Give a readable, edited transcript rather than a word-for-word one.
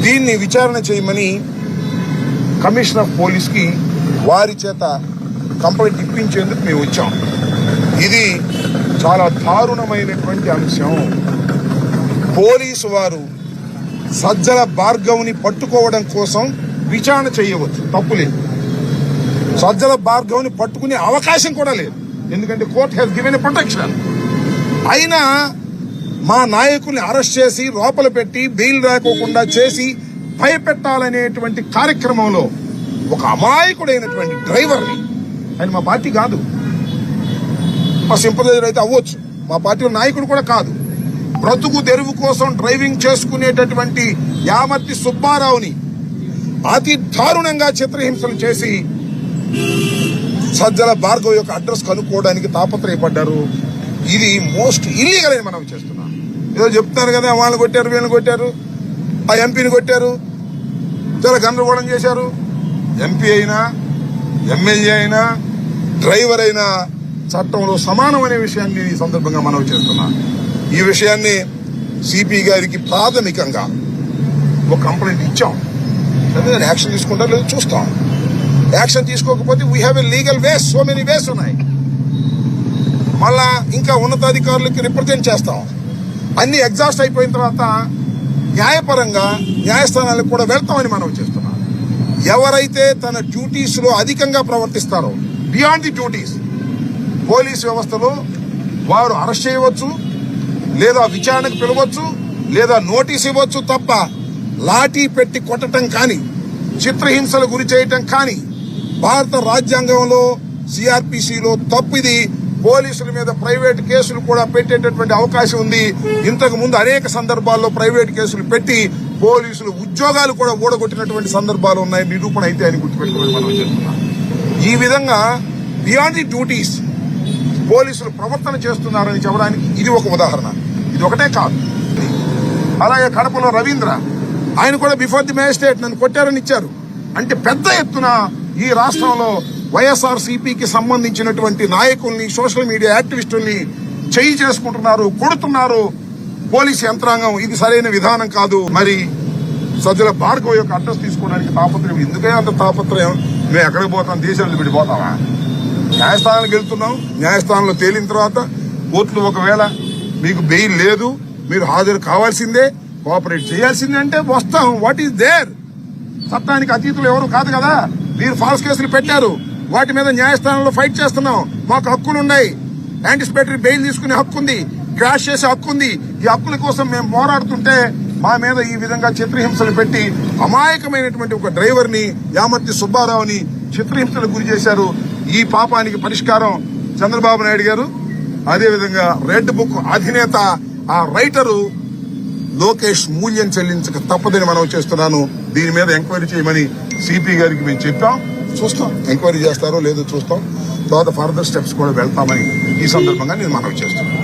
దీన్ని విచారణ చేయమని కమిషనర్ ఆఫ్ పోలీస్కి వారి చేత కంప్లైంట్ ఇప్పించేందుకు మేము వచ్చాం. ఇది చాలా దారుణమైనటువంటి అంశం. పోలీసు వారు సజ్జల భార్గవ్ని పట్టుకోవడం కోసం విచారణ చేయవచ్చు, తప్పులేదు. సజ్జల భార్గవ్ని పట్టుకునే అవకాశం కూడా లేదు, ఎందుకంటే court has given a protection. అయినా మా నాయకుల్ని అరెస్ట్ చేసి లోపల పెట్టి బెయిల్ రాకోకుండా చేసి భయపెట్టాలనేటువంటి కార్యక్రమంలో ఒక అమాయకుడైనటువంటి డ్రైవర్ని, ఆయన మా పార్టీ కాదు, మా సింపథైజర్ అయితే అవ్వచ్చు, మా పార్టీ నాయకుడు కూడా కాదు, బ్రతుకు తెరువు కోసం డ్రైవింగ్ చేసుకునేటటువంటి యామర్తి సుబ్బారావుని అతి దారుణంగా చిత్రహింసలు చేసి సజ్జల భార్గవ్ యొక్క అడ్రస్ కనుక్కోవడానికి తాపత్రయపడ్డారు. ఇది మోస్ట్ ఇల్లీగల్ అని మనం చేస్తున్నాం. ఏదో చెప్తున్నారు కదా, వాళ్ళని కొట్టారు, వీళ్ళని కొట్టారు, ఆ ఎంపీని కొట్టారు, చాలా గందరగోళం చేశారు. ఎంపీ అయినా ఎమ్మెల్యే అయినా డ్రైవర్ అయినా చట్టంలో సమానం అనే విషయాన్ని ఈ సందర్భంగా మనం చేస్తున్నాం. ఈ విషయాన్ని సిపి గారికి ప్రాథమికంగా ఒక కంప్లైంట్ ఇచ్చాం. దాన్ని యాక్షన్ తీసుకుంటారో లేదో చూస్తాం. యాక్షన్ తీసుకోకపోతే we have a legal ways, so many ways ఉన్నాయి. మళ్ళా ఇంకా ఉన్నతాధికారులకి రిప్రజెంట్ చేస్తాం. అన్ని ఎగ్జాస్ట్ అయిపోయిన తర్వాత న్యాయపరంగా న్యాయస్థానాలకు కూడా వెళ్తామని మనం చేస్తున్నాం. ఎవరైతే తన డ్యూటీస్ లో అధికంగా ప్రవర్తిస్తారో, బియాండ్ ది డ్యూటీస్, పోలీస్ వ్యవస్థలో వారు అరెస్ట్ చేయవచ్చు, లేదా విచారణకు పిలవచ్చు, లేదా నోటీస్ ఇవ్వచ్చు తప్ప లాఠీ పెట్టి కొట్టడం కానీ, చిత్రహింసలు గురి చేయటం కానీ భారత రాజ్యాంగంలో సిఆర్పిసిలో తప్పిది. పోలీసుల మీద ప్రైవేట్ కేసులు కూడా పెట్టేటటువంటి అవకాశం ఉంది. ఇంతకు ముందు అనేక సందర్భాల్లో ప్రైవేట్ కేసులు పెట్టి పోలీసులు ఉద్యోగాలు కూడా ఊడగొట్టినటువంటి సందర్భాలు ఉన్నాయి. నిరూపణ అయితే అని గుర్తుపెట్టుకోవాలి మనం చేస్తున్నాం. ఈ విధంగా బియాండ్ ది డ్యూటీస్ పోలీసులు ప్రవర్తన చేస్తున్నారని చెప్పడానికి ఇది ఒక ఉదాహరణ. ఇది ఒకటే కాదు. అలాగే కడపలో రవీంద్ర, ఆయన కూడా బిఫోర్ ది మేజిస్ట్రేట్ నన్ను కొట్టారని ఇచ్చారు. అంటే పెద్ద ఎత్తున ఈ రాష్ట్రంలో వైఎస్ఆర్సీపీకి సంబంధించినటువంటి నాయకుల్ని, సోషల్ మీడియా యాక్టివిస్టుల్ని చేయి చేసుకుంటున్నారు, కొడుతున్నారు పోలీసు యంత్రాంగం. ఇది సరైన విధానం కాదు. మరి సజ్జల భార్గవ్ యొక్క అడ్రస్ తీసుకోవడానికి తాపత్రయం ఎందుకే అంత తాపత్రయం? మేము ఎక్కడికి పోతాం? దేశాలను విడిపోతామా? న్యాయస్థానానికి వెళ్తున్నాం. న్యాయస్థానంలో తేలిన తర్వాత కోర్టులు ఒకవేళ మీకు బెయిల్ లేదు, మీరు హాజరు కావాల్సిందే, కోఆపరేట్ చేయాల్సిందే అంటే వస్తాం. What is there? చట్టానికి అతీతులు ఎవరు కాదు కదా. మీరు ఫాల్స్ కేసులు పెట్టారు, వాటి మీద న్యాయస్థానంలో ఫైట్ చేస్తున్నాం. మాకు హక్కులున్నాయి. యాంటిసిపేటరీ బెయిల్ తీసుకునే హక్కు ఉంది, క్రాష్ చేసే హక్కు ఉంది. ఈ హక్కుల కోసం మేము పోరాడుతుంటే మా మీద ఈ విధంగా చిత్రహింసలు పెట్టి అమాయకమైనటువంటి ఒక డ్రైవర్ ని, యామర్తి సుబ్బారావుని చిత్రహింసలకు గురి చేశారు. ఈ పాపానికి పరిష్కారం చంద్రబాబు నాయుడు గారు, అదేవిధంగా రెడ్ బుక్ అధినేత ఆ రైటరు లోకేష్ మూల్యం చెల్లించక తప్పదని మనం చేస్తున్నాను. దీని మీద ఎంక్వైరీ చేయమని సిపి గారికి మేము చెప్పాం. చూస్తాం, ఎంక్వైరీ చేస్తారో లేదో చూస్తాం. తర్వాత ఫర్దర్ స్టెప్స్ కూడా వెళ్తామని ఈ సందర్భంగా నేను మనవి చేస్తున్నాను.